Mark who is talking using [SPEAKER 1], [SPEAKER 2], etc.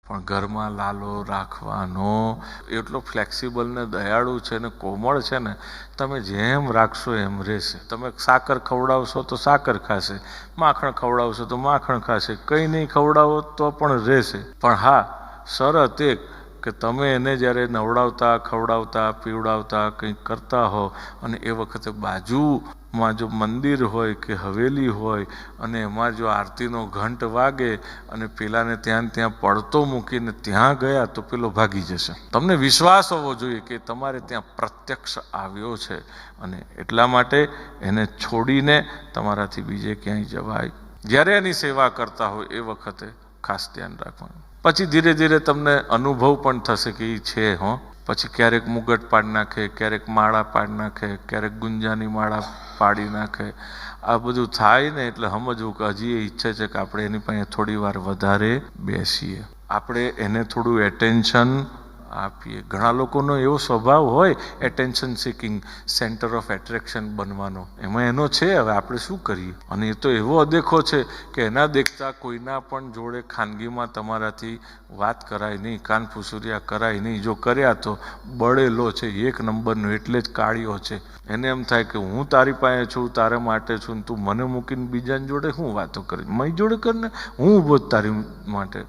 [SPEAKER 1] પણ ઘરમાં લાલો રાખવાનો એટલો ફ્લેક્સિબલ ને દયાળુ છે ને કોમળ છે ને, તમે જેમ રાખશો એમ રહેશે. તમે સાકર ખવડાવશો તો સાકર ખાશે, માખણ ખવડાવશો તો માખણ ખાશે, કંઈ નહીં ખવડાવો તો પણ રહેશે. પણ હા, શરત એક કે તમે એને જ્યારે નવડાવતા ખવડાવતા પીવડાવતા કંઈક કરતા હો અને એ વખતે બાજુમાં જો મંદિર હોય કે હવેલી હોય અને એમાં જો આરતીનો ઘંટ વાગે અને પેલાને ત્યાં પડતો મૂકીને ત્યાં ગયા તો પેલો ભાગી જશે. તમને વિશ્વાસ હોવો જોઈએ કે તમારે ત્યાં પ્રત્યક્ષ આવ્યો છે અને એટલા માટે એને છોડીને તમારાથી બીજે ક્યાંય જવાય. જ્યારે એની સેવા કરતા હોય એ વખતે ખાસ ધ્યાન રાખવાનું. પછી ધીરે ધીરે તમને અનુભવ પણ થશે કે એ છે હો. પછી ક્યારેક મુગટ પાડી નાખે, ક્યારેક માળા પાડી નાખે, ક્યારેક ગુંજાની માળા પાડી નાખે. આ બધું થાય ને એટલે સમજવું કે હજી એ ઈચ્છે છે કે આપણે એની પાસે થોડી વાર વધારે બેસીએ, આપણે એને થોડું એટેન્શન આપીએ. ઘણા લોકોનો એવો સ્વભાવ હોય attention seeking, centre of attraction બનવાનો. એમાં એનો છે, હવે આપણે શું કરીએ. અને એ તો એવો અદેખો છે કે એના દેખતા કોઈના પણ જોડે ખાનગીમાં તમારાથી વાત કરાય નહીં, કાન ફુસુરિયા કરાય નહીં. જો કર્યા તો બળેલો છે, એક નંબરનો, એટલે જ કાળિયો છે. એને એમ થાય કે હું તારી પાસે છું, તારા માટે છું, તું મને મૂકીને બીજાની જોડે શું વાતો કરી, મારી જોડે કરીને હું ઊભો તારી માટે.